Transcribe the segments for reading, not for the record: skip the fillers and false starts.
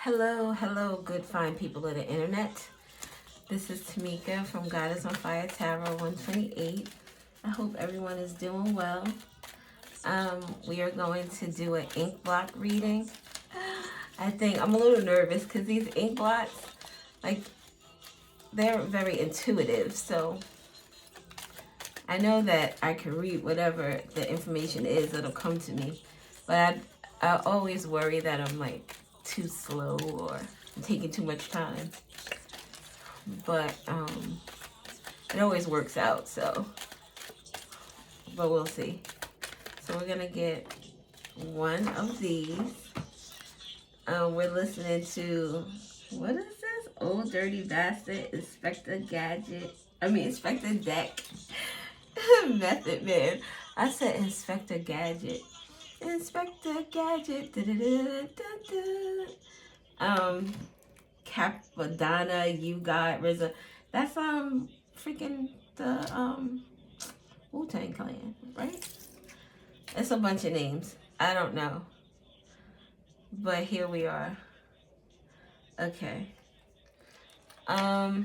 Hello, good fine people of the internet. This is Tamika from God is on Fire Tarot 128. I hope everyone is doing well. We are going to do an ink blot reading. I think I'm a little nervous because these ink blots, like, they're very intuitive. So I know that I can read whatever the information is that'll come to me, but I always worry that I'm like too slow or I'm taking too much time. But it always works out, so, but we'll see. So we're gonna get one of these. We're listening to, what is this? Old Dirty Bastard, Inspector Deck, Method Man. I said Inspector Gadget. Inspector Gadget. Capadonna, You Got RZA. That's freaking the Wu-Tang Clan, right? It's a bunch of names. I don't know. But here we are. Okay. Let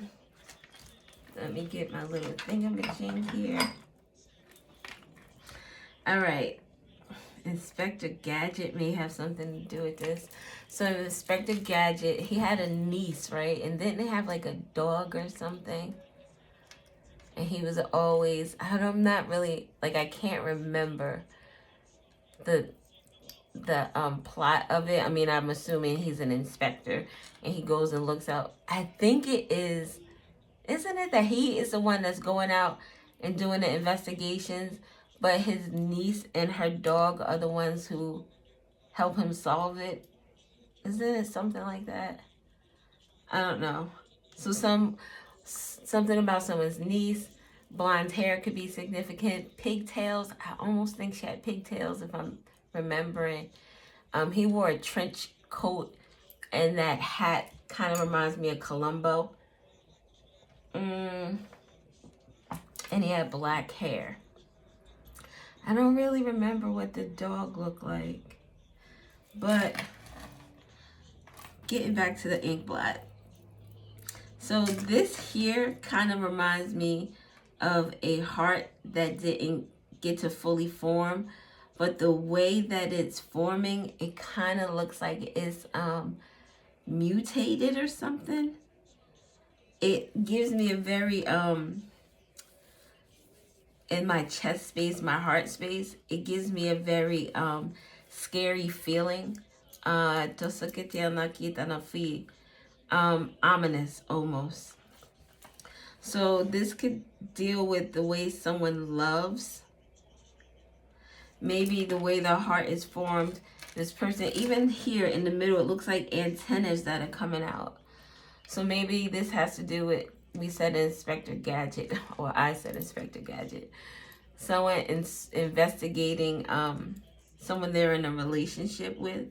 me get my little thingamajig here. Alright. Inspector Gadget may have something to do with this. So Inspector Gadget, he had a niece, right? And didn't they have like a dog or something? And he was always, I'm not really, like, I can't remember the plot of it. I mean, I'm assuming he's an inspector and he goes and looks out. I think it is, isn't it that he is the one that's going out and doing the investigations, but his niece and her dog are the ones who help him solve it? Isn't it something like that? I don't know. So something about someone's niece. Blonde hair could be significant. Pigtails. I almost think she had pigtails if I'm remembering. He wore a trench coat and that hat kind of reminds me of Columbo. And he had black hair. I don't really remember what the dog looked like. But getting back to the ink blot. So this here kind of reminds me of a heart that didn't get to fully form, but the way that it's forming, it kind of looks like it's mutated or something. It gives me a very in my chest space, my heart space, it gives me a very scary feeling. Ominous almost. So this could deal with the way someone loves, maybe the way the heart is formed. This person, even here in the middle, it looks like antennas that are coming out. So maybe this has to do with, we said Inspector Gadget, or I said Inspector Gadget. Someone investigating someone they're in a relationship with,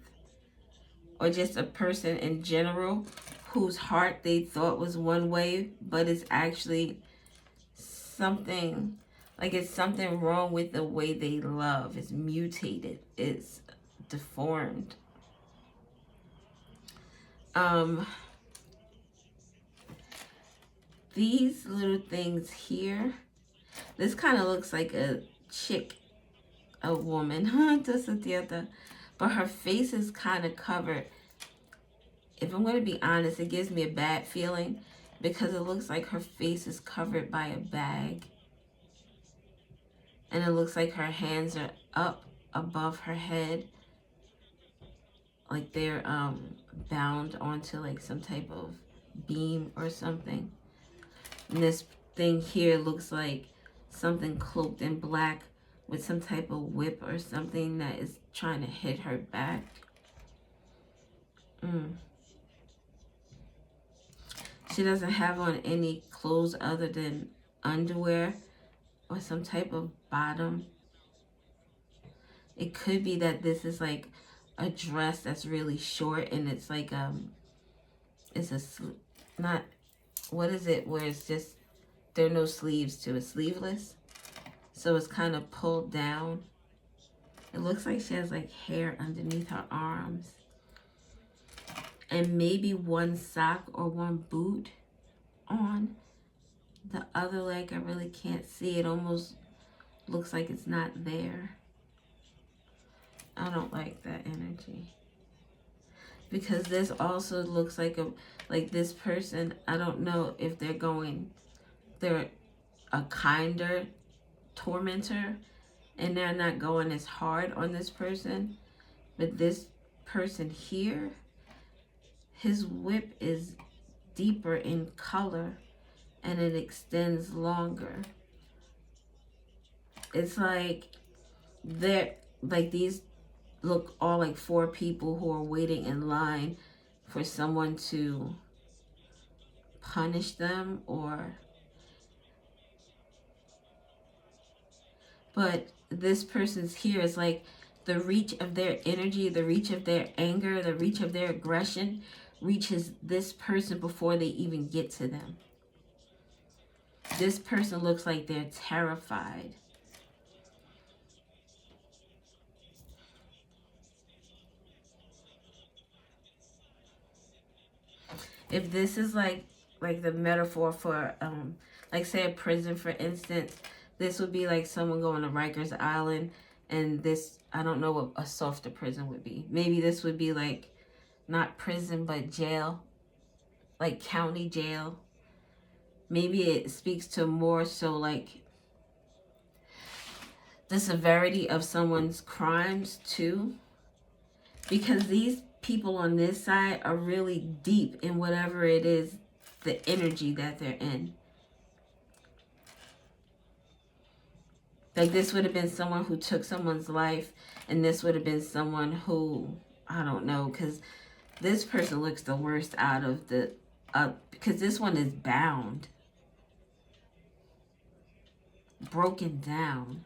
or just a person in general whose heart they thought was one way, but it's actually something, like it's something wrong with the way they love. It's mutated. It's deformed. These little things here, this kind of looks like a chick, a woman, but her face is kind of covered. If I'm going to be honest, it gives me a bad feeling because it looks like her face is covered by a bag. And it looks like her hands are up above her head, like they're bound onto like some type of beam or something. And this thing here looks like something cloaked in black with some type of whip or something that is trying to hit her back. She doesn't have on any clothes other than underwear or some type of bottom. It could be that this is like a dress that's really short and it's like it's not, what is it, where it's just, there are no sleeves to it, sleeveless, so it's kind of pulled down. It looks like she has like hair underneath her arms. and maybe one sock or one boot on. The other leg, I really can't see. It almost looks like it's not there. I don't like that energy. Because this also looks like this person, I don't know if they're a kinder tormentor and they're not going as hard on this person. But this person here, his whip is deeper in color and it extends longer. It's like these look all like 4 people who are waiting in line for someone to punish them but this person's here is like the reach of their energy, the reach of their anger, the reach of their aggression reaches this person before they even get to them. This person looks like they're terrified. If this is like the metaphor for like say a prison, for instance, this would be like someone going to Rikers Island, and this, I don't know what a softer prison would be. Maybe this would be like not prison but jail, like county jail. Maybe it speaks to more so like the severity of someone's crimes too, because these people on this side are really deep in whatever it is, the energy that they're in. Like this would have been someone who took someone's life, and this would have been someone who, I don't know, because this person looks the worst out of the, because this one is bound, broken down.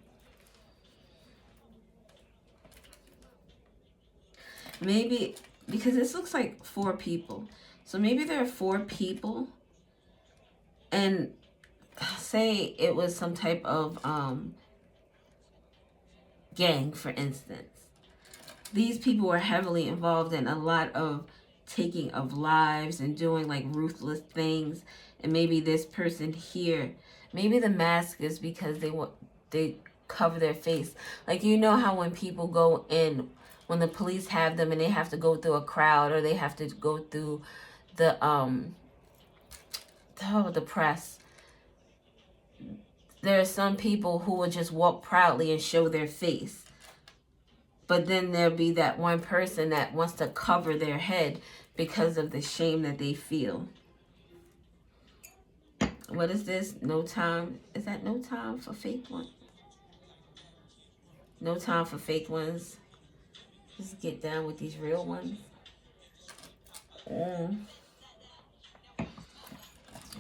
Maybe, because this looks like 4 people. So maybe there are 4 people, and say it was some type of gang, for instance. These people were heavily involved in a lot of taking of lives and doing like ruthless things. And maybe this person here, maybe the mask is because they cover their face. Like, you know how when people go in, when the police have them and they have to go through a crowd, or they have to go through the press, there are some people who will just walk proudly and show their face. But then there'll be that one person that wants to cover their head because of the shame that they feel. What is this? No time. Is that no time for fake ones? No time for fake ones. Just get down with these real ones.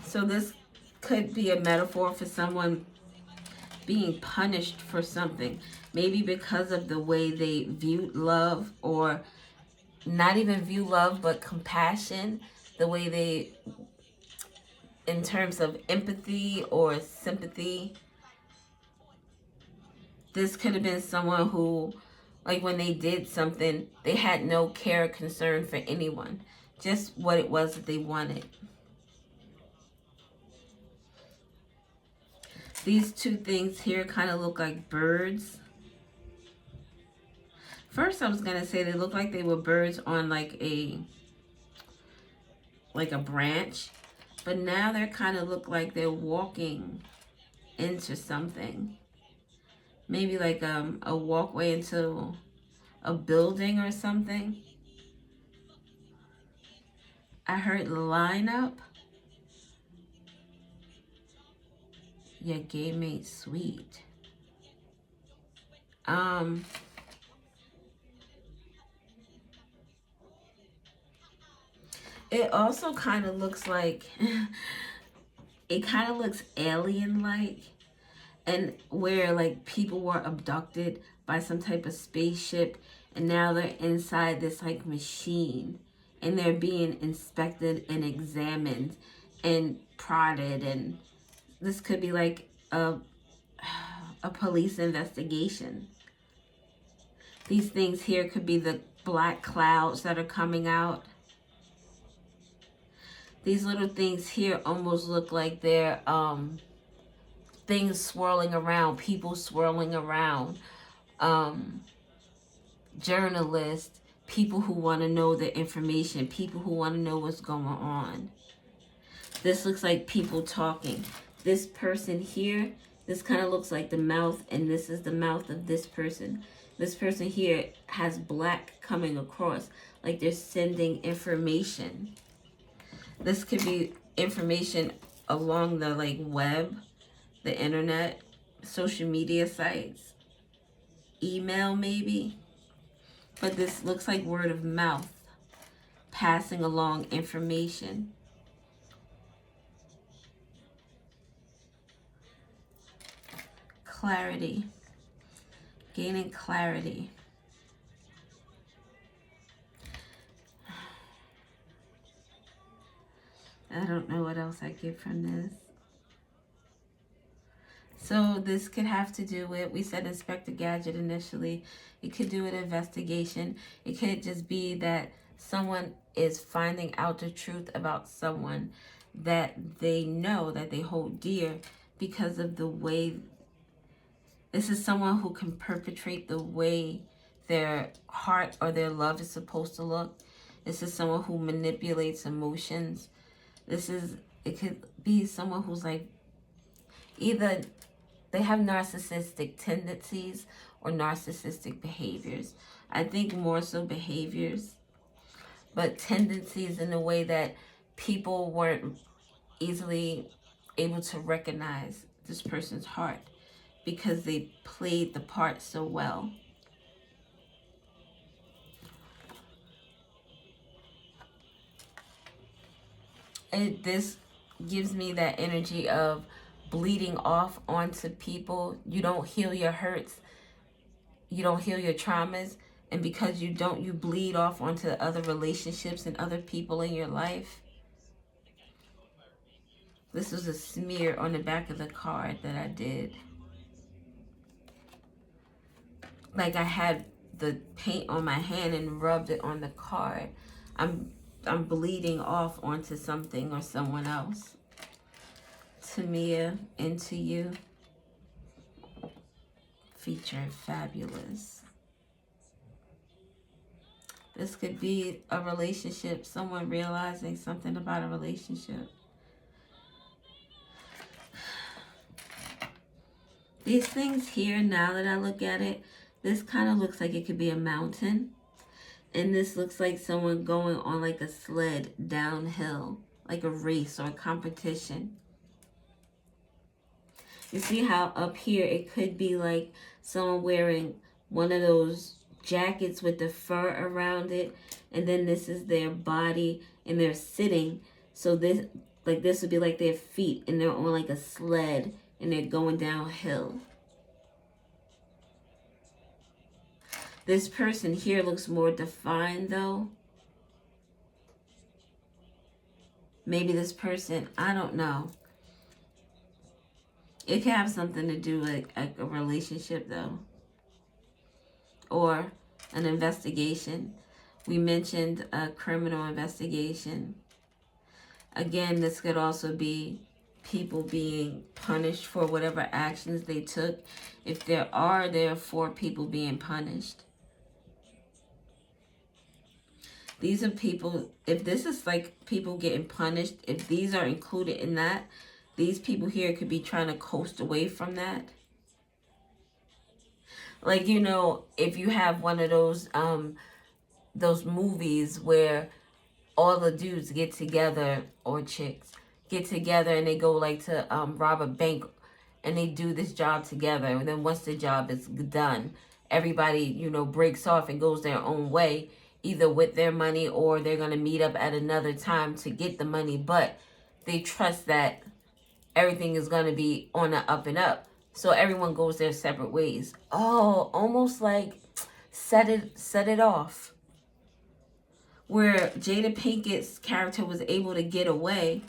So this could be a metaphor for someone being punished for something. Maybe because of the way they view love, or not even view love, but compassion. The way they, in terms of empathy or sympathy. This could have been someone who, like when they did something, they had no care or concern for anyone. Just what it was that they wanted. These 2 things here kind of look like birds. First, I was going to say they look like they were birds on like a branch. But now they kind of look like they're walking into something. Maybe like a walkway into a building or something. I heard line up. Your gay mate sweet. It also kind of looks like, it kind of looks alien-like, and where like people were abducted by some type of spaceship, and now they're inside this like machine, and they're being inspected and examined and prodded, and this could be like a police investigation. These things here could be the black clouds that are coming out. These little things here almost look like they're things swirling around, people swirling around, um, journalists, people who want to know the information, people who want to know what's going on. This looks like people talking. This person here, this kind of looks like the mouth, and this is the mouth of this person. This person here has black coming across, like they're sending information. This could be information along the like web, the internet, social media sites, email maybe. But this looks like word of mouth, passing along information. Clarity, gaining clarity. I don't know what else I get from this. So this could have to do with, we said Inspector Gadget initially. It could do with investigation. It could just be that someone is finding out the truth about someone that they know, that they hold dear, because of the way, this is someone who can perpetrate the way their heart or their love is supposed to look. This is someone who manipulates emotions. It could be someone who's like, either they have narcissistic tendencies or narcissistic behaviors. I think more so behaviors, but tendencies in a way that people weren't easily able to recognize this person's heart because they played the part so well. This gives me that energy of bleeding off onto people. You don't heal your hurts. You don't heal your traumas. And because you don't, you bleed off onto other relationships and other people in your life. This was a smear on the back of the card that I did. Like I had the paint on my hand and rubbed it on the card. I'm bleeding off onto something or someone else. Tamia, into you. Featured fabulous. This could be a relationship, someone realizing something about a relationship. These things here, now that I look at it, this kind of looks like it could be a mountain. And this looks like someone going on like a sled downhill, like a race or a competition. You see how up here it could be like someone wearing one of those jackets with the fur around it, and then this is their body and they're sitting. So this would be like their feet, and they're on like a sled and they're going downhill. This person here looks more defined though. Maybe this person, I don't know. It can have something to do with a relationship though. Or an investigation. We mentioned a criminal investigation. Again, this could also be people being punished for whatever actions they took. If there are 4 people being punished. These are people, if this is like people getting punished, if these are included in that, these people here could be trying to coast away from that. Like, you know, if you have one of those movies where all the dudes get together, or chicks get together, and they go like to rob a bank, and they do this job together, and then once the job is done, everybody, you know, breaks off and goes their own way, either with their money or they're going to meet up at another time to get the money, but they trust that everything is going to be on the up and up. So everyone goes their separate ways. Oh, almost like set it off. Where Jada Pinkett's character was able to get away,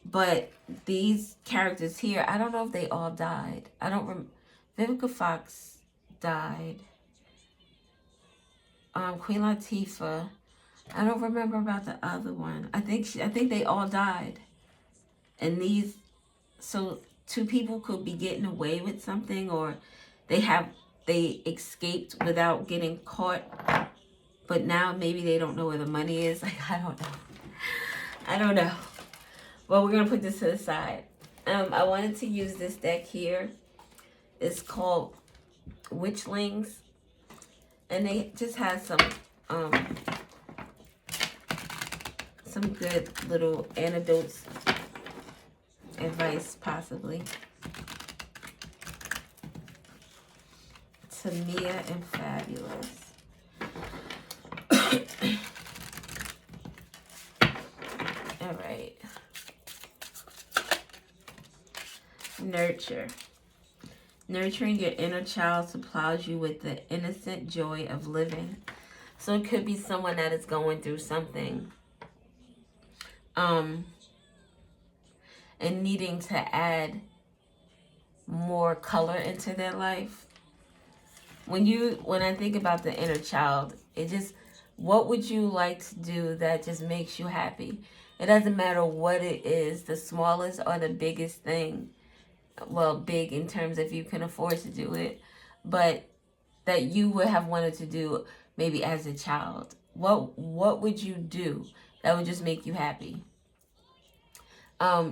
but these characters here, I don't know if they all died. I don't remember. Vivica Fox died. Queen Latifah. I don't remember about the other one. I think they all died. And these, so two people could be getting away with something, or they escaped without getting caught, but now maybe they don't know where the money is. Like, I don't know. I don't know. Well, we're gonna put this to the side. I wanted to use this deck here. It's called Witchlings, and they just have some good little anecdotes, advice possibly. Tamia and Fabulous. All right. Nurture. Nurturing your inner child supplies you with the innocent joy of living. So it could be someone that is going through something and needing to add more color into their life. When I think about the inner child, it just, what would you like to do that just makes you happy? It doesn't matter what it is, the smallest or the biggest thing. Well, big in terms of you can afford to do it, but that you would have wanted to do maybe as a child. What would you do that would just make you happy?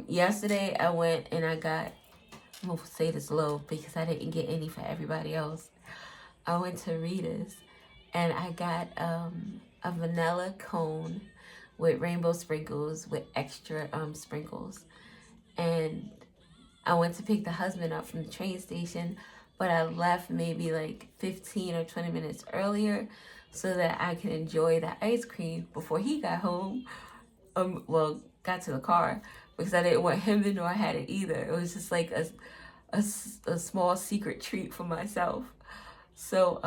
Yesterday I went and I got, I'm gonna say this low because I didn't get any for everybody else. I went to Rita's and I got a vanilla cone with rainbow sprinkles with extra sprinkles. And I went to pick the husband up from the train station, but I left maybe like 15 or 20 minutes earlier so that I could enjoy the ice cream before he got home. Got to the car, because I didn't want him to know I had it either. It was just like a small secret treat for myself. So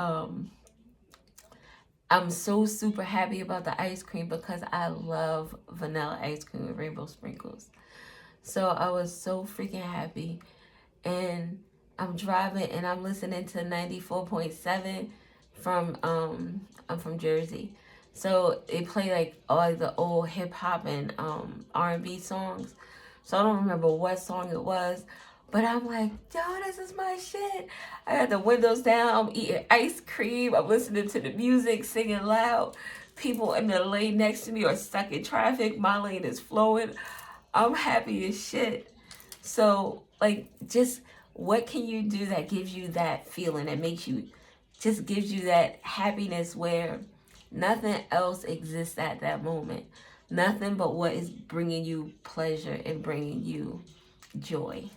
I'm so super happy about the ice cream because I love vanilla ice cream with rainbow sprinkles. So I was so freaking happy. And I'm driving and I'm listening to 94.7 from I'm from Jersey. So it play like all the old hip hop and R&B songs. So I don't remember what song it was, but I'm like, yo, this is my shit. I had the windows down, I'm eating ice cream, I'm listening to the music, singing loud. People in the lane next to me are stuck in traffic. My lane is flowing. I'm happy as shit. So, like, just what can you do that gives you that feeling, that makes you, just gives you that happiness where nothing else exists at that moment. Nothing but what is bringing you pleasure and bringing you joy.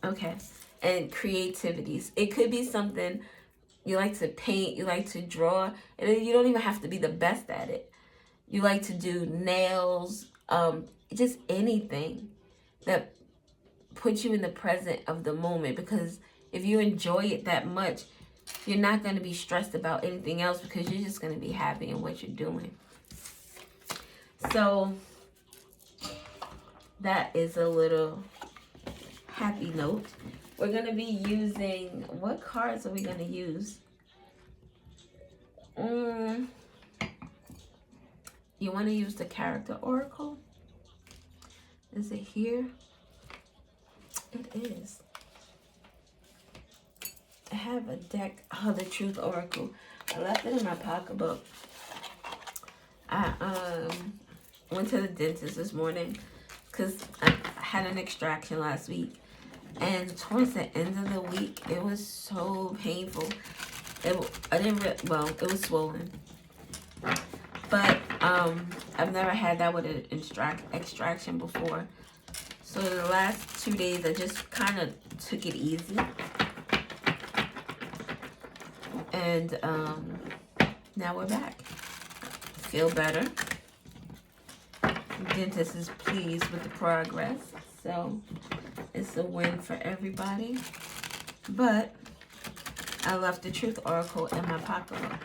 Okay. And creativities. It could be something you like to paint, you like to draw, and you don't even have to be the best at it. You like to do nails, just anything that puts you in the present of the moment, because if you enjoy it that much, you're not going to be stressed about anything else because you're just going to be happy in what you're doing. So that is a little happy note. We're going to be using, what cards are we going to use? You want to use the Character Oracle? Is it here? It is. I have a deck, the Truth Oracle. I left it in my pocketbook. I went to the dentist this morning because I had an extraction last week. And towards the end of the week, it was so painful. It was swollen. But I've never had that with an extraction before. So the last 2 days, I just kind of took it easy. And now we're back. Feel better. The dentist is pleased with the progress. So it's a win for everybody. But I left the Truth Oracle in my pocketbook.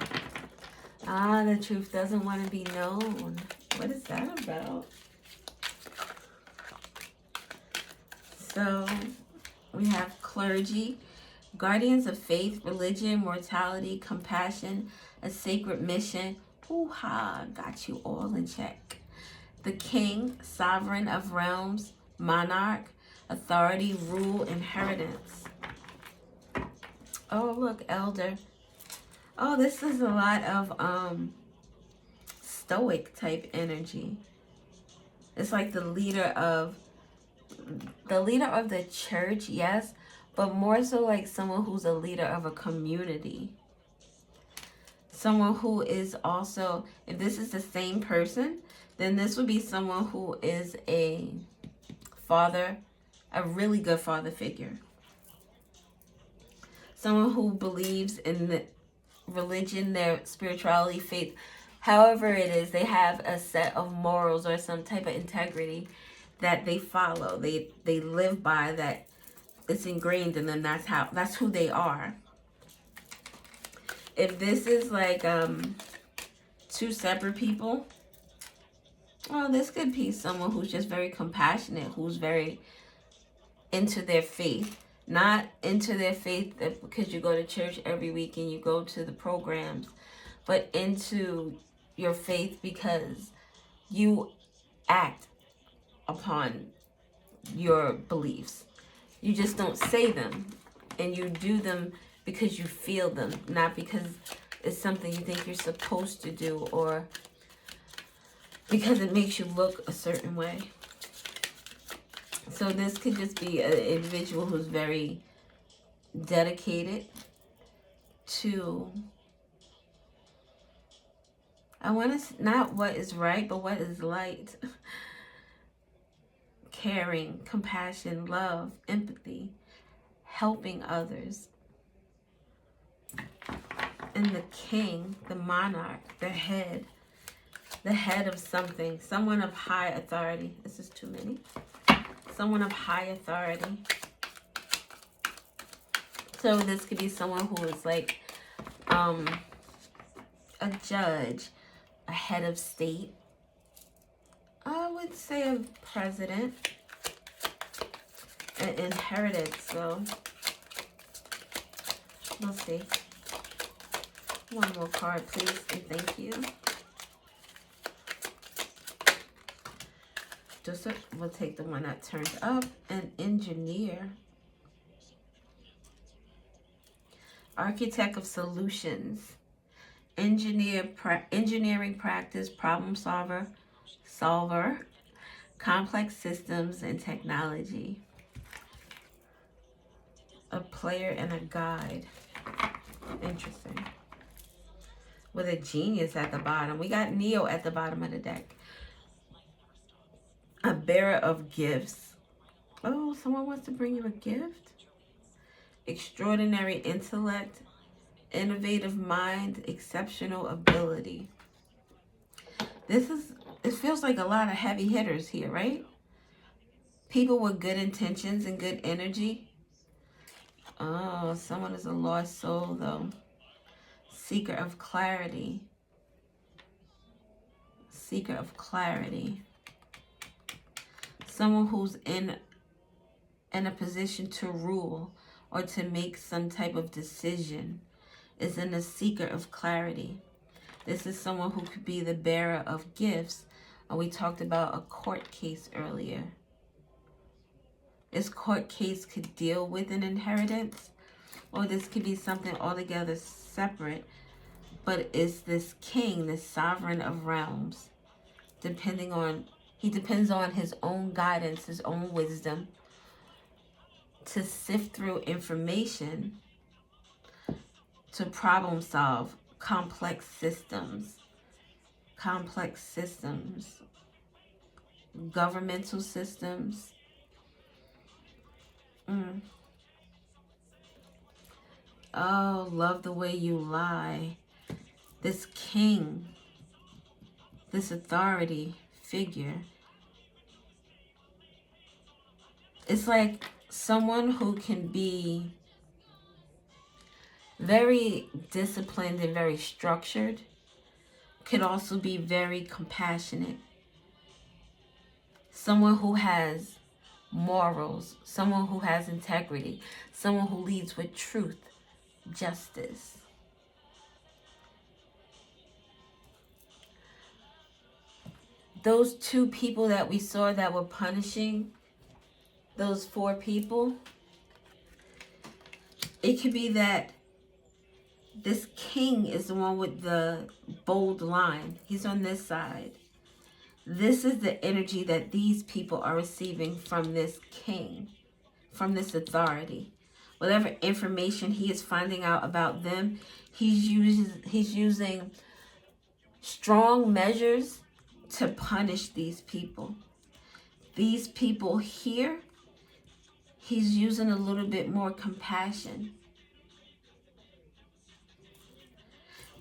The truth doesn't want to be known. What is that about? So we have clergy, guardians of faith, religion, mortality, compassion, a sacred mission. Hoo-ha, got you all in check. The king, sovereign of realms, monarch, authority, rule, inheritance. Oh, look, elder. Oh, this is a lot of stoic type energy. It's like the leader of the church, yes, but more so like someone who's a leader of a community. Someone who is also, if this is the same person, then this would be someone who is a father, a really good father figure. Someone who believes in the religion, their spirituality, faith, however it is, they have a set of morals or some type of integrity that they follow. They live by, that it's ingrained in them. That's who they are. If this is like two separate people, well, this could be someone who's just very compassionate, who's very into their faith. Not into their faith because you go to church every week and you go to the programs, but into your faith because you act upon your beliefs. You just don't say them, and you do them because you feel them, not because it's something you think you're supposed to do or because it makes you look a certain way. So this could just be an individual who's very dedicated to, I want to, not what is right, but what is light. Caring, compassion, love, empathy, helping others. And the king, the monarch, the head of something, someone of high authority. This is too many. Someone of high authority. So this could be someone who is like a judge, a head of state. I would say a president. An inherited, so we'll see. One more card, please, and thank you. We'll take the one that turned up. An engineer. Architect of solutions. Engineering practice, problem solver, complex systems and technology. A player and a guide. Interesting. With a genius at the bottom. We got Neo at the bottom of the deck. A bearer of gifts. Oh, someone wants to bring you a gift? Extraordinary intellect, innovative mind, exceptional ability. It feels like a lot of heavy hitters here, right? People with good intentions and good energy. Oh, someone is a lost soul, though. Seeker of clarity. Seeker of clarity. Someone who's in a position to rule or to make some type of decision is in a seeker of clarity. This is someone who could be the bearer of gifts. We talked about a court case earlier. This court case could deal with an inheritance, or this could be something altogether separate, but it's this king, this sovereign of realms, he depends on his own guidance, his own wisdom to sift through information to problem solve complex systems, governmental systems. Oh, love the way you lie. This king, this authority figure. It's like someone who can be very disciplined and very structured, could also be very compassionate. Someone who has morals, someone who has integrity, someone who leads with truth, justice. those 2 people that we saw that were punishing those 4 people, it could be that this king is the one with the bold line. He's on this side. This is the energy that these people are receiving from this king, from this authority. Whatever information he is finding out about them, he's using strong measures to punish these people. These people here, he's using a little bit more compassion.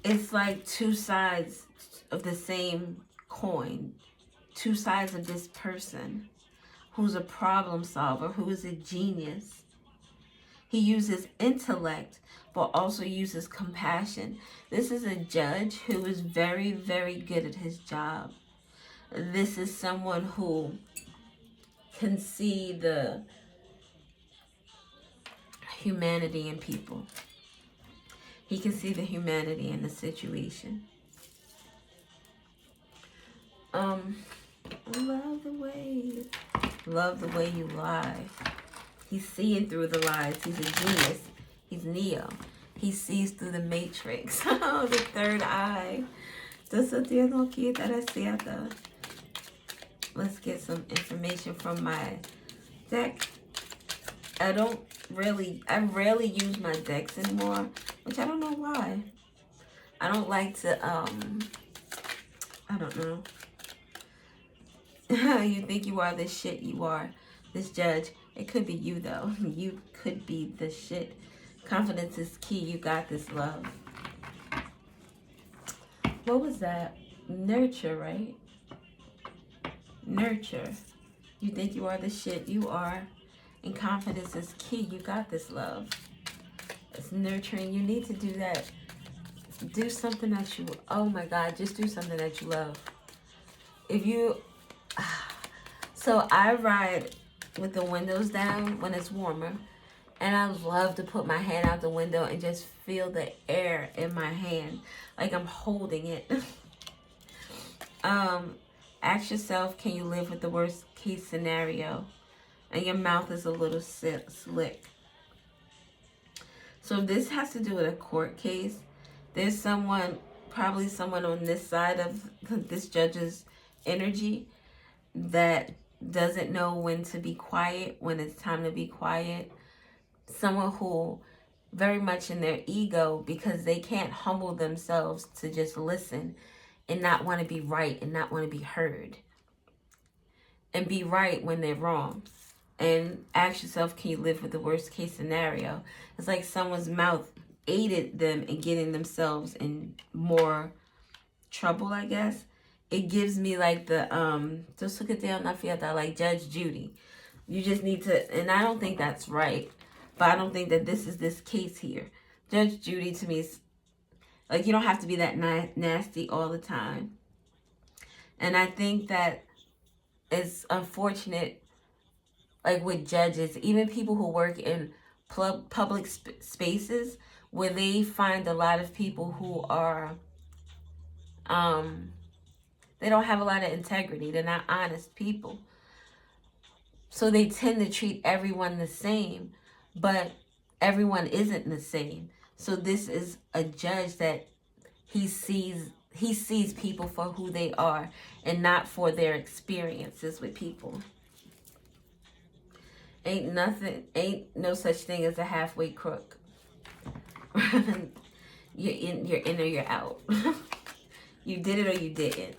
It's like 2 sides of the same coin. 2 sides of this person who's a problem solver, who is a genius. He uses intellect, but also uses compassion. This is a judge who is very, very good at his job. This is someone who can see the humanity in people. He can see the humanity in the situation. Love the way you lie. He's seeing through the lies. He's a genius. He's Neo. He sees through the matrix. Oh, the third eye. Let's get some information from my deck. I rarely use my decks anymore, which I don't know why. I don't like to, I don't know. You think you are the shit, you are this judge. It could be you, though. You could be the shit. Confidence is key. You got this, love. What was that? Nurture, right? Nurture. You think you are the shit, you are. And confidence is key. You got this, love. It's nurturing. You need to do that. Do something that you, oh my God, just do something that you love. If you, so I ride with the windows down when it's warmer. And I love to put my hand out the window and just feel the air in my hand. Like I'm holding it. Ask yourself, can you live with the worst case scenario? And your mouth is a little slick. So this has to do with a court case. There's someone, probably someone on this side of this judge's energy that doesn't know when to be quiet, when it's time to be quiet. Someone who very much in their ego, because they can't humble themselves to just listen and not want to be right and not want to be heard. And be right when they're wrong. And ask yourself, can you live with the worst case scenario? It's like someone's mouth aided them in getting themselves in more trouble, I guess. It gives me like the, just look at the like Judge Judy. You just need to, and I don't think that's right. But I don't think that this is this case here. Judge Judy to me is, like, you don't have to be that nasty all the time. And I think that it's unfortunate, like with judges, even people who work in public spaces where they find a lot of people who are, they don't have a lot of integrity. They're not honest people. So they tend to treat everyone the same, but everyone isn't the same. So this is a judge that he sees people for who they are and not for their experiences with people. Ain't no such thing as a halfway crook. You're in or you're out. You did it or you didn't.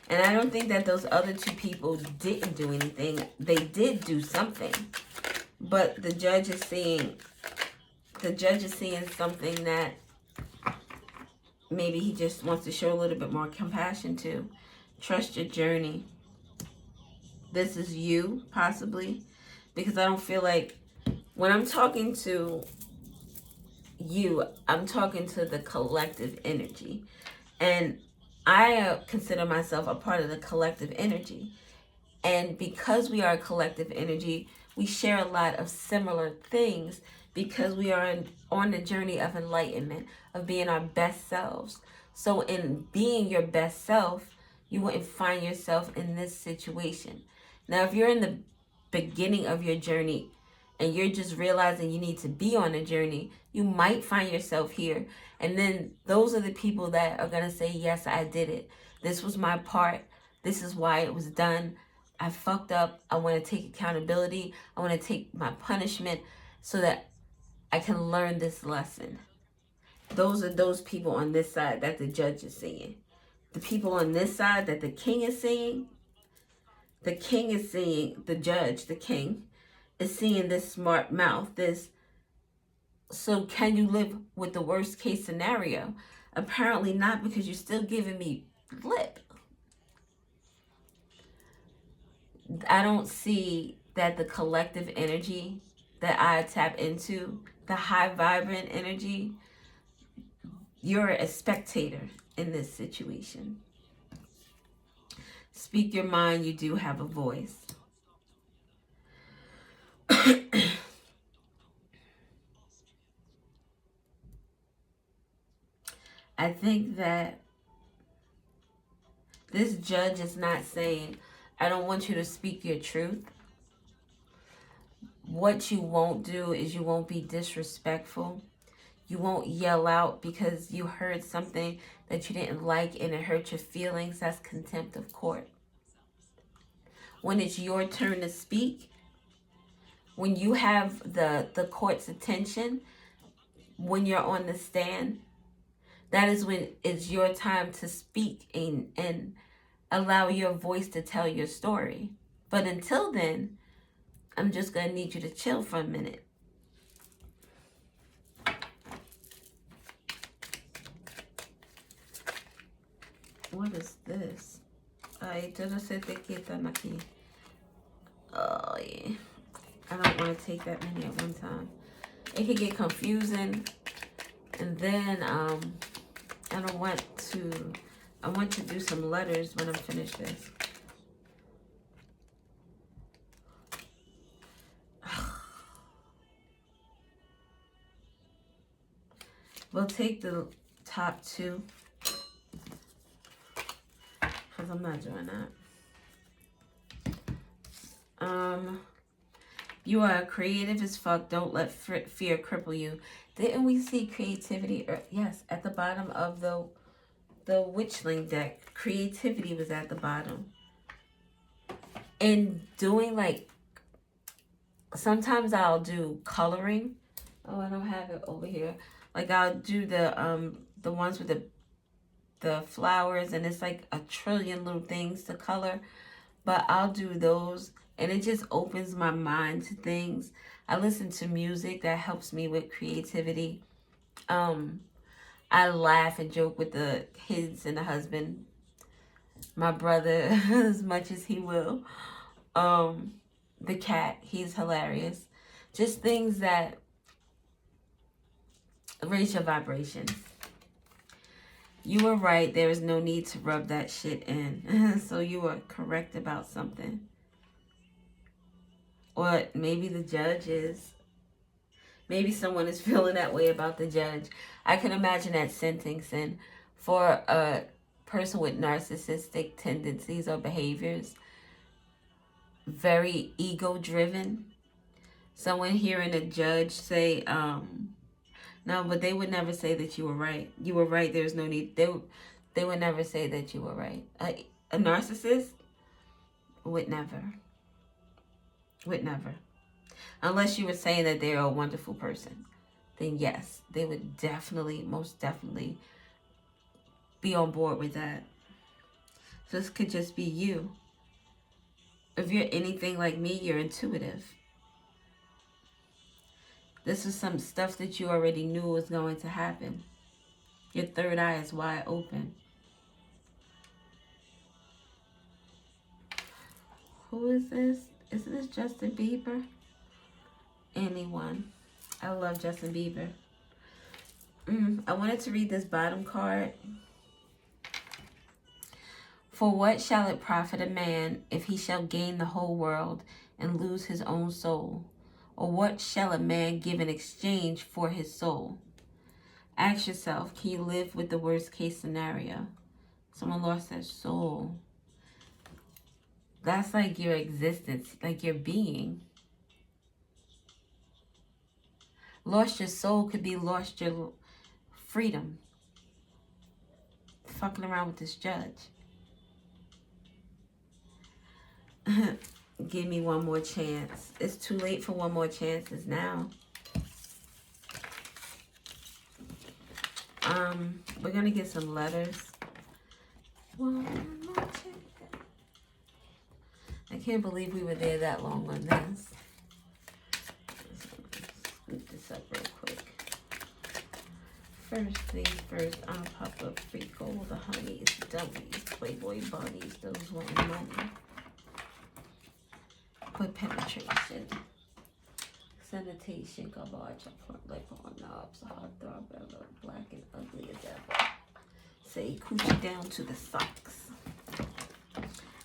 And I don't think that those other 2 people didn't do anything. They did do something. But the judge is seeing something that maybe he just wants to show a little bit more compassion to. Trust your journey. This is you, possibly. Because I don't feel like, when I'm talking to you, I'm talking to the collective energy. And I consider myself a part of the collective energy. And because we are a collective energy, we share a lot of similar things because we are on the journey of enlightenment, of being our best selves. So in being your best self, you wouldn't find yourself in this situation. Now, if you're in the beginning of your journey and you're just realizing you need to be on a journey, you might find yourself here. And then those are the people that are going to say, yes, I did it. This was my part. This is why it was done. I fucked up. I want to take accountability. I want to take my punishment so that I can learn this lesson. Those are those people on this side that the judge is seeing. The people on this side that the king is seeing, the king is seeing, the judge, the king, is seeing this smart mouth, this, so can you live with the worst case scenario? Apparently not, because you're still giving me lip. I don't see that the collective energy that I tap into, the high vibrant energy, you're a spectator in this situation. Speak your mind, you do have a voice. I think that this judge is not saying, I don't want you to speak your truth. What you won't do is you won't be disrespectful. You won't yell out because you heard something that you didn't like and it hurt your feelings. That's contempt of court. When it's your turn to speak, when you have the court's attention, when you're on the stand, that is when it's your time to speak and allow your voice to tell your story. But until then, I'm just going to need you to chill for a minute. What is this? Ay, todo se te quitan aquí. Oh, yeah. I don't want to take that many at one time. It can get confusing. And then, I want to do some letters when I'm finished this. We'll take the top two, because I'm not doing that. You are creative as fuck. Don't let fear cripple you. Didn't we see creativity? Yes, at the bottom of the Witchling deck. Creativity was at the bottom. And doing, like, sometimes I'll do coloring. Oh, I don't have it over here. Like, I'll do the ones with the flowers, and it's like a trillion little things to color. But I'll do those, and it just opens my mind to things. I listen to music that helps me with creativity. I laugh and joke with the kids and the husband, my brother, as much as he will. The cat, he's hilarious. Just things that raise your vibration. You were right. There is no need to rub that shit in. So you were correct about something. Or maybe the judge is. Maybe someone is feeling that way about the judge. I can imagine that sentencing for a person with narcissistic tendencies or behaviors. Very ego-driven. Someone hearing a judge say, no, but they would never say that you were right. You were right. There's no need. They would never say that you were right. A narcissist would never. Would never. Unless you were saying that they're a wonderful person. Then yes, they would definitely, most definitely be on board with that. This could just be you. If you're anything like me, you're intuitive. This is some stuff that you already knew was going to happen. Your third eye is wide open. Who is this? Is this Justin Bieber? Anyone. I love Justin Bieber. I wanted to read this bottom card. For what shall it profit a man if he shall gain the whole world and lose his own soul? Or what shall a man give in exchange for his soul? Ask yourself, can you live with the worst case scenario? Someone lost their soul. That's like your existence, like your being. Lost your soul could be lost your freedom. Fucking around with this judge. Give me one more chance. It's too late for one more chances now. We're gonna get some letters. One more chance. I can't believe we were there that long on this. Scoop this up real quick. First things first, I'm pop up free gold, the honeys, dummies, playboy bunnies, those wanting money. Quick penetration. Sanitation, garbage, lip on knobs, hot throb, black and ugly as ever. Say coochie down to the socks.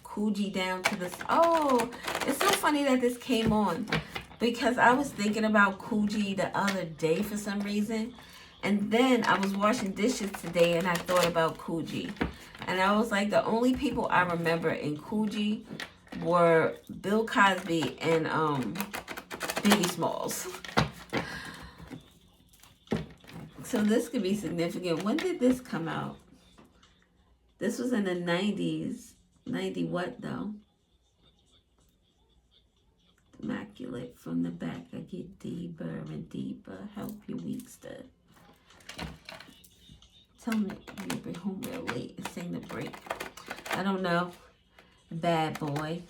Coochie down to the... Oh, it's so funny that this came on. Because I was thinking about Coochie the other day for some reason. And then I was washing dishes today and I thought about Coochie. And I was like, the only people I remember in Coochie were Bill Cosby and Biggie Smalls. So this could be significant. When did this come out? This was in the 90s. 90 what though? Immaculate from the back. I get deeper and deeper. Help your weakster. Tell me you'll be home real late and sing the break. I don't know. Bad boy.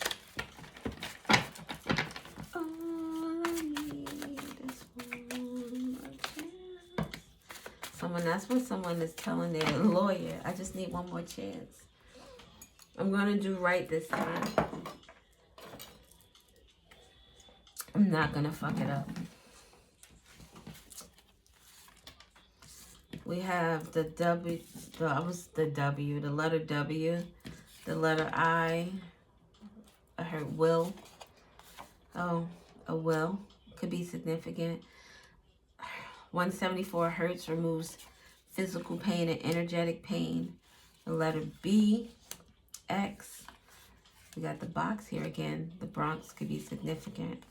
That's what someone is telling their lawyer. I just need one more chance. I'm going to do right this time. I'm not going to fuck it up. We have the W, the letter W, the letter I heard will. Oh, a will could be significant. 174 hertz removes physical pain and energetic pain. The letter B, X. We got the box here again. The Bronx could be significant.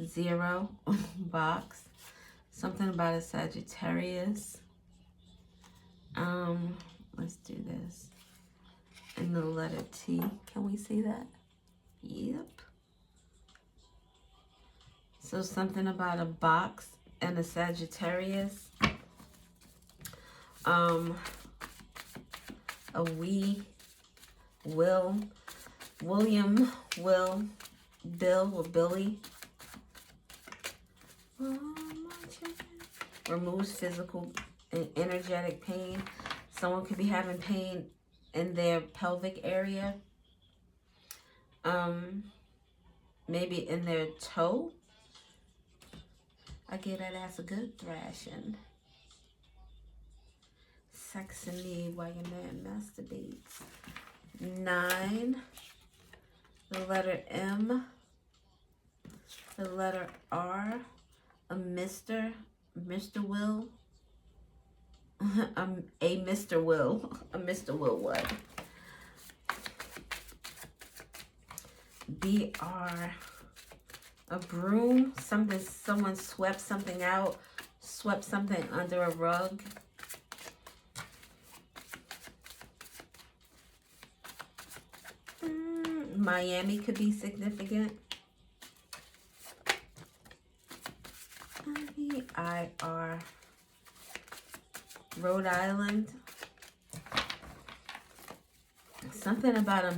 0, box. Something about a Sagittarius. Let's do this. And the letter T. Can we see that? Yep. So something about a box and a Sagittarius. A we, will, William, will, Bill or Billy. Removes physical and energetic pain. Someone could be having pain in their pelvic area. Maybe in their toe. I get that as a good thrashing. Sexy while your man masturbates. 9. The letter M. The letter R. A Mr. Will. A Mr. Will. A Mr. Will what? BR. A broom. Someone swept something out. Swept something under a rug. Miami could be significant. IR. Rhode Island. Something about a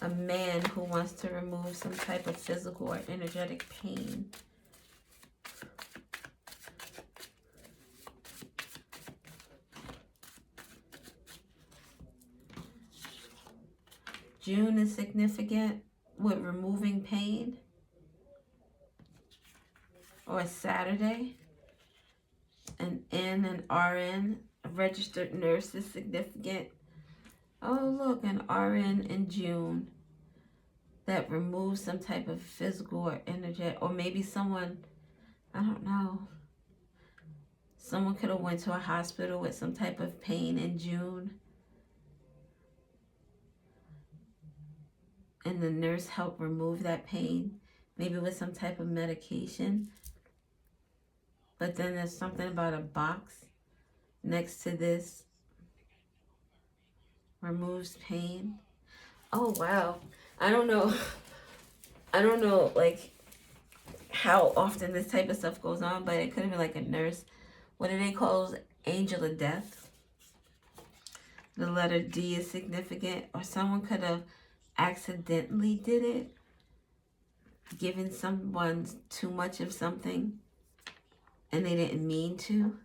man who wants to remove some type of physical or energetic pain. June is significant with removing pain. Or Saturday. An N and RN. A registered nurse is significant. Oh, look, an RN in June. That removes some type of physical or energetic. Or maybe someone, I don't know. Someone could have went to a hospital with some type of pain in June, and the nurse helped remove that pain, maybe with some type of medication. But then there's something about a box next to this removes pain. Oh wow. I don't know. I don't know like how often this type of stuff goes on, but it could have been like a nurse. What do they call those? Angel of death. The letter D is significant, or someone could have accidentally did it, given someone too much of something and they didn't mean to.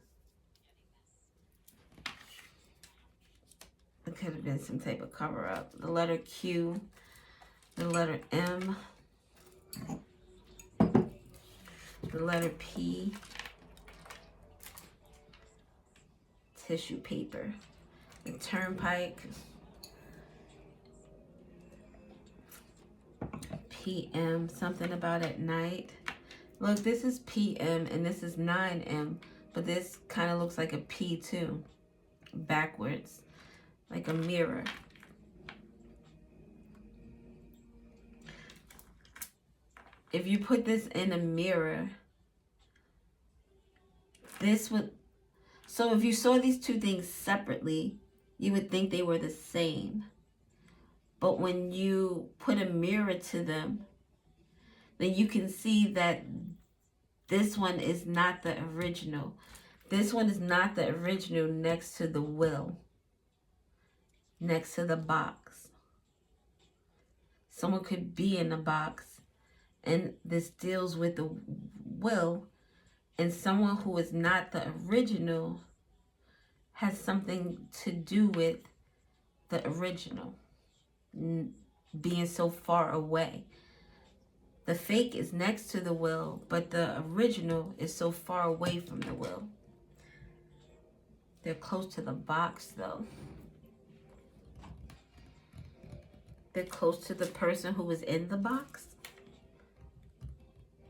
It could have been some type of cover up. The letter Q, the letter M, the letter P, tissue paper, the turnpike, PM, something about at night. Look, this is PM and this is 9M, but this kind of looks like a P too, backwards, like a mirror. If you put this in a mirror, this would, so if you saw these two things separately, you would think they were the same. But when you put a mirror to them, then you can see that this one is not the original. This one is not the original next to the will, next to the box. Someone could be in the box, and this deals with the will, and someone who is not the original has something to do with the original being so far away. The fake is next to the will, but the original is so far away from the will. They're close to the box though. They're close to the person who was in the box.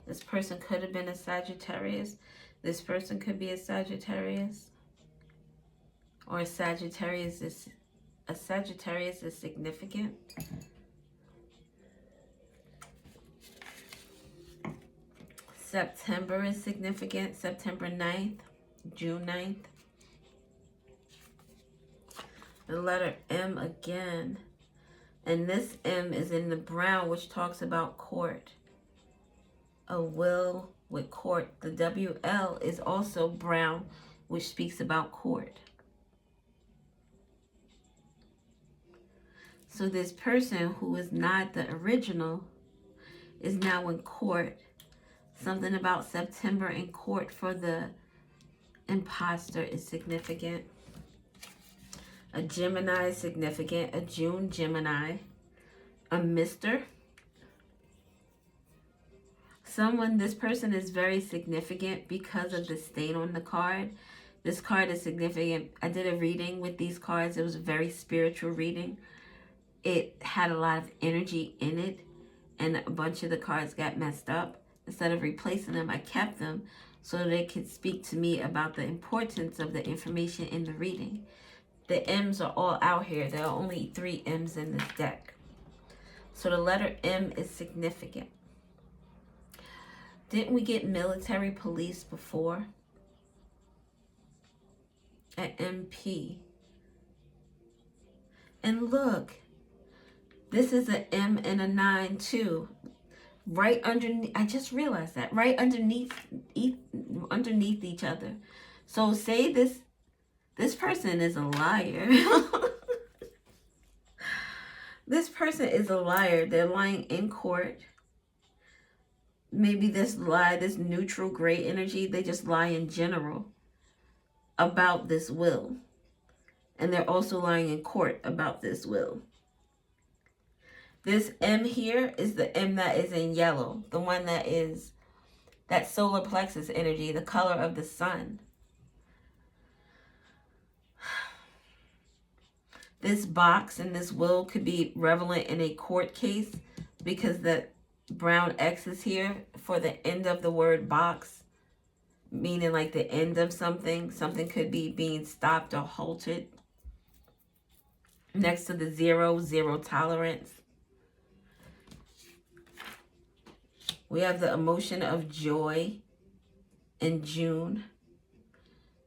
This person could have been a Sagittarius. This person could be a Sagittarius. Or a Sagittarius is significant. September is significant. September 9th, June 9th. The letter M again. And this M is in the brown, which talks about court. A will with court. The WL is also brown, which speaks about court. So this person who is not the original is now in court. Something about September in court for the imposter is significant. A Gemini is significant. A June Gemini. A Mr. This person is very significant because of the stain on the card. This card is significant. I did a reading with these cards. It was a very spiritual reading. It had a lot of energy in it, and a bunch of the cards got messed up. Instead of replacing them, I kept them so they could speak to me about the importance of the information in the reading. The M's are all out here. There are only 3 M's in this deck. So the letter M is significant. Didn't we get military police before? At MP. And look, this is an M and a 9 too. Right underneath, I just realized that. Right underneath each other. So say this person is a liar. This person is a liar. They're lying in court. Maybe this neutral gray energy, they just lie in general about this will. And they're also lying in court about this will. This M here is the M that is in yellow. The one that is that solar plexus energy, the color of the sun. This box and this will could be relevant in a court case because the brown X is here for the end of the word box. meaning like the end of something. Something could be being stopped or halted. Next to the zero, zero tolerance. We have the emotion of joy in June.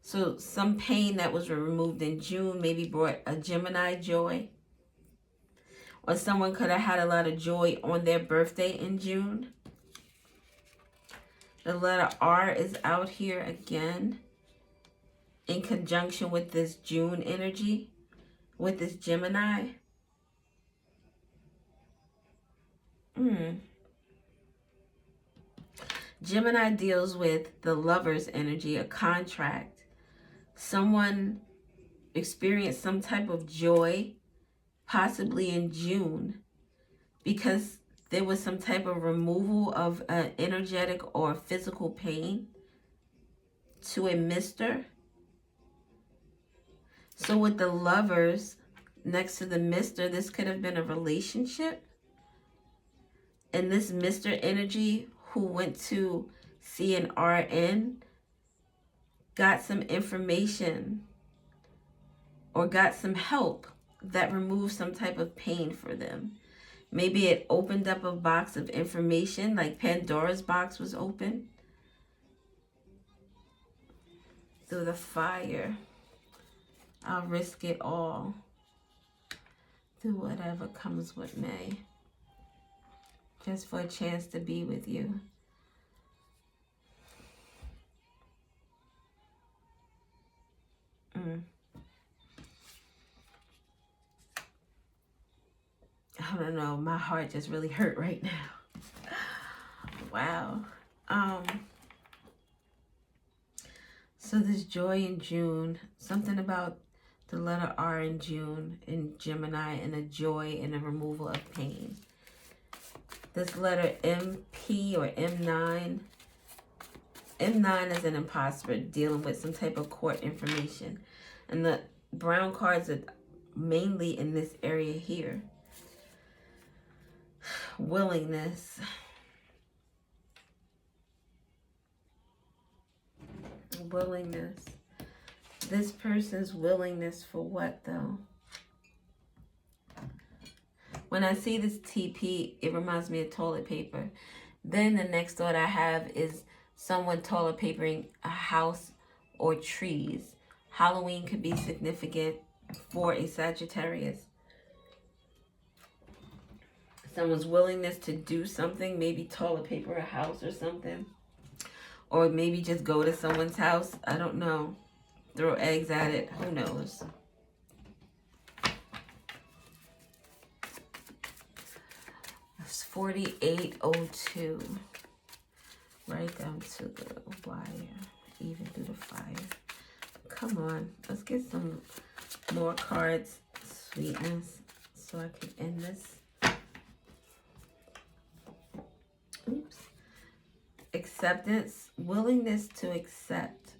So some pain that was removed in June maybe brought a Gemini joy. Or someone could have had a lot of joy on their birthday in June. The letter R is out here again in conjunction with this June energy, with this Gemini. Gemini deals with the lover's energy, a contract. Someone experienced some type of joy, possibly in June, because there was some type of removal of energetic or physical pain to a mister. So with the lovers next to the mister, this could have been a relationship. And this mister energy who went to see an RN got some information or got some help that removed some type of pain for them. Maybe it opened up a box of information, like Pandora's box was open. Through the fire, I'll risk it all. Do whatever comes what may. Just for a chance to be with you. I don't know, my heart just really hurt right now. Wow. So this joy in June, something about the letter R in June in Gemini, and a joy and a removal of pain. This letter MP or M9. M9 is an imposter dealing with some type of court information. And the brown cards are mainly in this area here. Willingness. Willingness. This person's willingness for what though? When I see this TP, it reminds me of toilet paper. Then the next thought I have is someone toilet papering a house or trees. Halloween could be significant for a Sagittarius. Someone's willingness to do something, maybe toilet paper a house or something. Or maybe just go to someone's house. I don't know. Throw eggs at it. Who knows? It's 4802. Right down to the wire. Even through the fire. Come on. Let's get some more cards. Sweetness. So I can end this. Oops. Acceptance. Willingness to accept.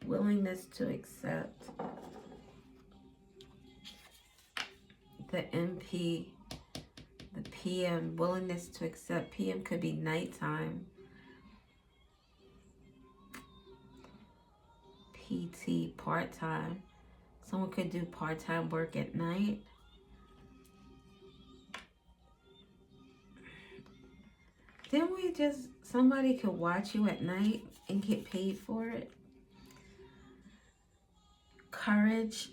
Willingness to accept. The MP, the PM, willingness to accept. PM could be nighttime. PT, part-time. Someone could do part-time work at night. Didn't we just, somebody could watch you at night and get paid for it? Courage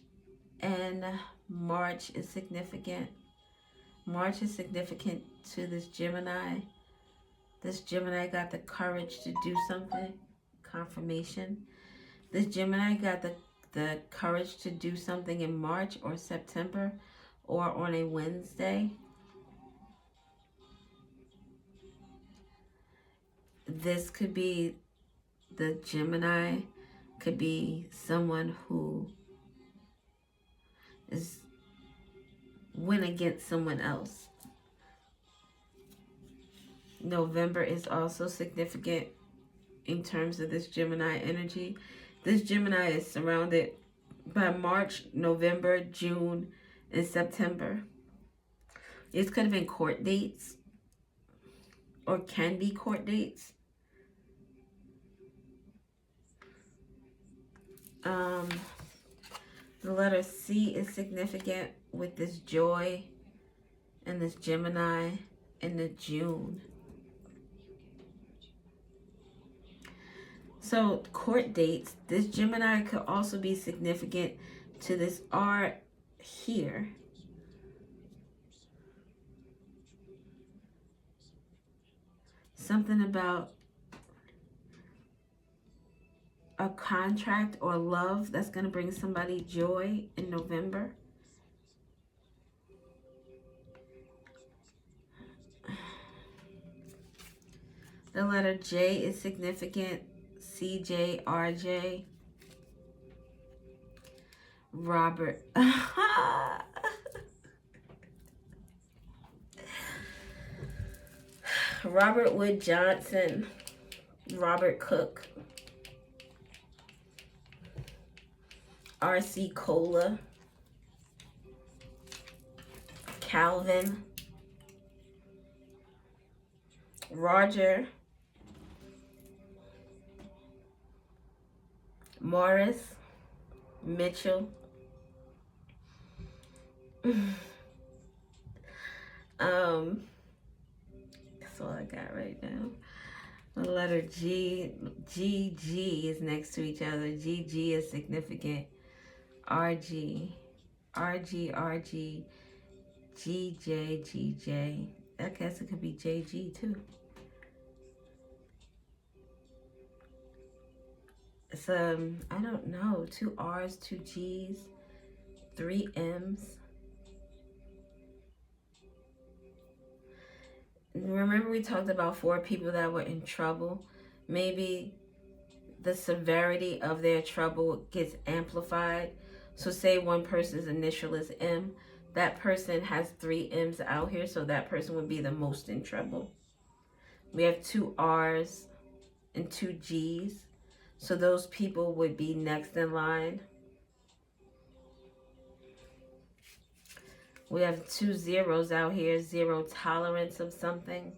and March is significant. March is significant to this Gemini. This Gemini got the courage to do something. Confirmation. This Gemini got the courage to do something in March or September or on a Wednesday. This could be the Gemini, could be someone who went against someone else. November is also significant in terms of this Gemini energy. This Gemini is surrounded by March, November, June, and September. This could have been court dates or can be court dates. The letter C is significant with this joy and this Gemini in the June. So court dates, this Gemini could also be significant to this R here. Something about a contract or love that's going to bring somebody joy in November. The letter J is significant. CJ, RJ, Robert. Robert Wood Johnson, Robert Cook, R.C. Cola, Calvin, Roger, Morris, Mitchell, that's all I got right now. The letter G, G is next to each other. G is significant. RG, RG, GJ. I guess it could be JG too. It's I don't know, 2 R's, 2 G's, 3 M's. Remember we talked about 4 people that were in trouble? Maybe the severity of their trouble gets amplified. So say one person's initial is M, that person has 3 M's out here, so that person would be the most in trouble. We have 2 R's and 2 G's, so those people would be next in line. We have 2 zeros out here, 0 tolerance of something.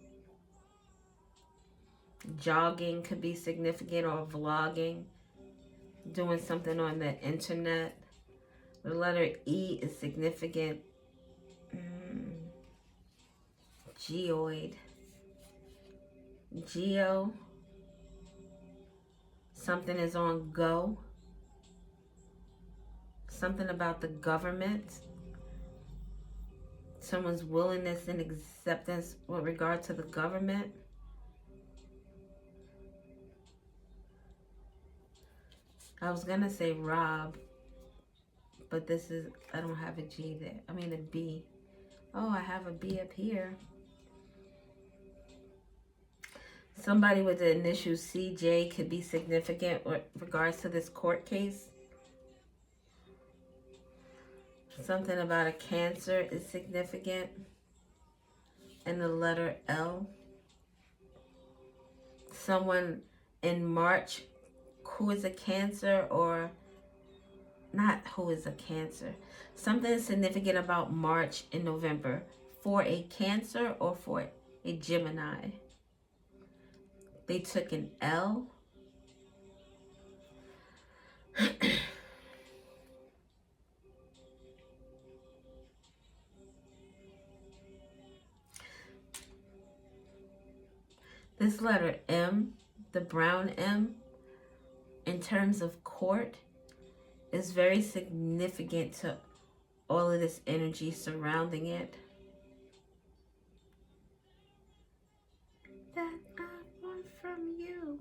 Jogging could be significant, or vlogging, doing something on the internet. The letter E is significant. Geoid. Geo. Something is on go. Something about the government. Someone's willingness and acceptance with regard to the government. I was gonna say Rob, but this is, I don't have a G there. I mean a B. Oh, I have a B up here. Somebody with the initial CJ could be significant with regards to this court case. Something about a Cancer is significant. And the letter L. Someone in March who is a Cancer, or not who is a Cancer. Something significant about March and November for a Cancer or for a Gemini. They took an L. This letter M, the brown M, in terms of court, is very significant to all of this energy surrounding it. That I want from you.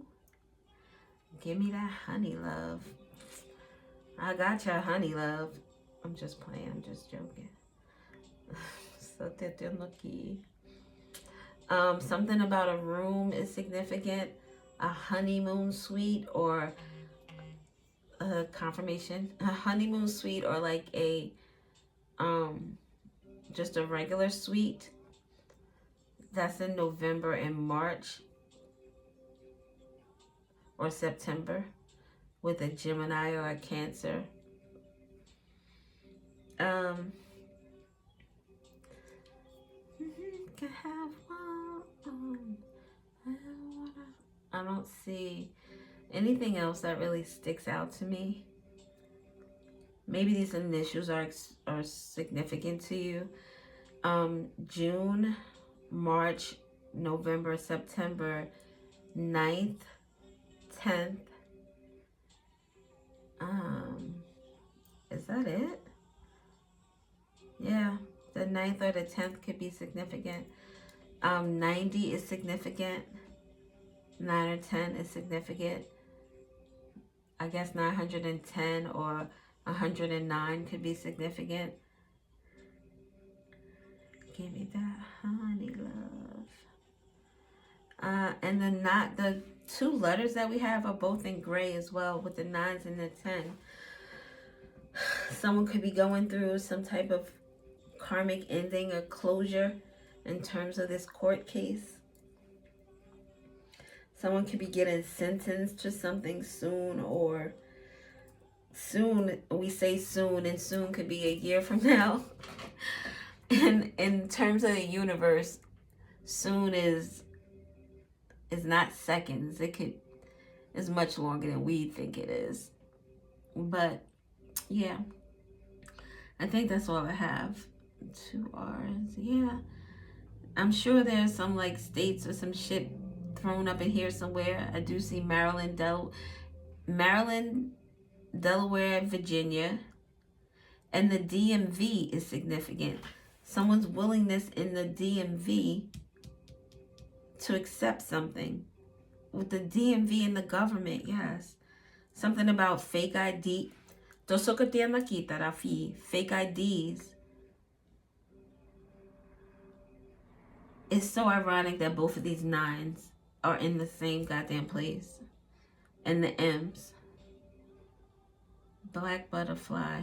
Give me that honey, love. I got your honey, love. I'm just playing. I'm just joking. So lucky. Something about a room is significant. A honeymoon suite, or a confirmation. A honeymoon suite, or like a just a regular suite. That's in November and March or September with a Gemini or a Cancer. can have one. I don't see anything else that really sticks out to me. Maybe these initials are significant to you. June, March, November, September, 9th, 10th. Is that it? Yeah, the 9th or the 10th could be significant. 90 is significant. 9 or 10 is significant. I guess 910 or 109 could be significant. Give me that honey love. And then the 2 letters that we have are both in gray as well, with the 9s and the 10. Someone could be going through some type of karmic ending or closure in terms of this court case. Someone could be getting sentenced to something soon, or soon, we say soon, and soon could be a year from now. And in terms of the universe, soon is not seconds. Is much longer than we think it is. But yeah, I think that's all I have. 2 R's. Yeah, I'm sure there's some like states or some shit thrown up in here somewhere. I do see Maryland, Delaware, Virginia, and the DMV is significant. Someone's willingness in the DMV to accept something. With the DMV and the government, yes. Something about fake ID. Fake IDs. It's so ironic that both of these 9s are in the same goddamn place. And the M's. Black butterfly.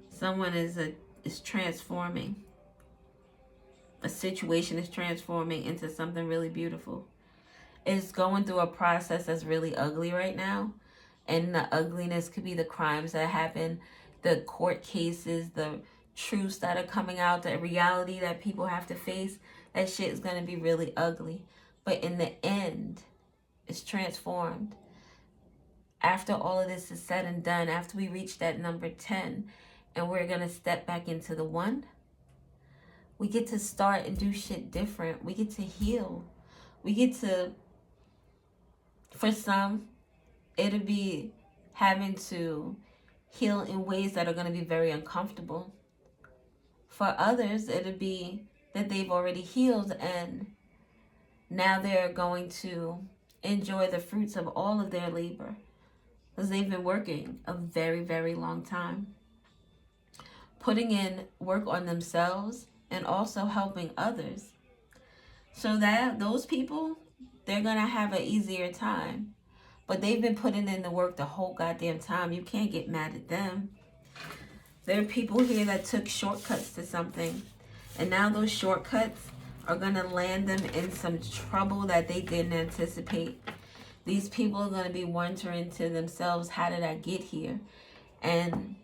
Someone is transforming. A situation is transforming into something really beautiful. It's going through a process that's really ugly right now. And the ugliness could be the crimes that happen, the court cases, the truths that are coming out, the reality that people have to face. That shit is going to be really ugly. But in the end, it's transformed. After all of this is said and done, after we reach that number 10, and we're going to step back into the 1, we get to start and do shit different. We get to heal. We get to, for some, it'll be having to heal in ways that are going to be very uncomfortable. For others, it'll be that they've already healed and now they're going to enjoy the fruits of all of their labor, because they've been working a very, very long time, putting in work on themselves and also helping others. So that those people, they're going to have an easier time. But they've been putting in the work the whole goddamn time. You can't get mad at them. There are people here that took shortcuts to something. And now those shortcuts are going to land them in some trouble that they didn't anticipate. These people are going to be wondering to themselves, how did I get here? And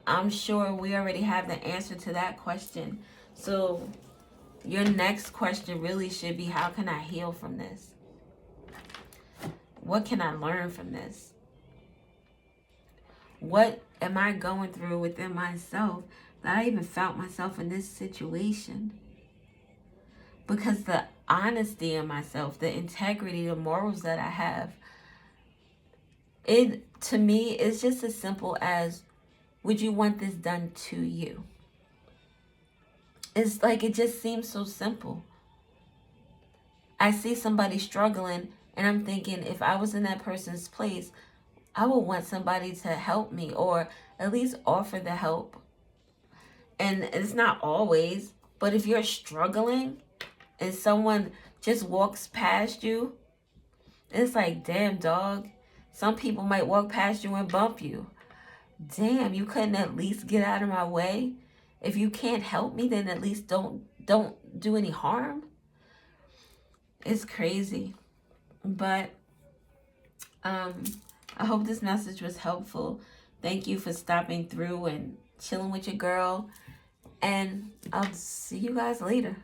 I'm sure we already have the answer to that question. So your next question really should be, how can I heal from this? What can I learn from this? What am I going through within myself that I even found myself in this situation? Because the honesty in myself, the integrity, the morals that I have, it, to me, is just as simple as, would you want this done to you? It's like, it just seems so simple. I see somebody struggling and I'm thinking, if I was in that person's place, I would want somebody to help me, or at least offer the help. And it's not always, but if you're struggling and someone just walks past you, it's like, damn, dog. Some people might walk past you and bump you. Damn, you couldn't at least get out of my way? If you can't help me, then at least don't do any harm. It's crazy. But I hope this message was helpful. Thank you for stopping through and chilling with your girl. And I'll see you guys later.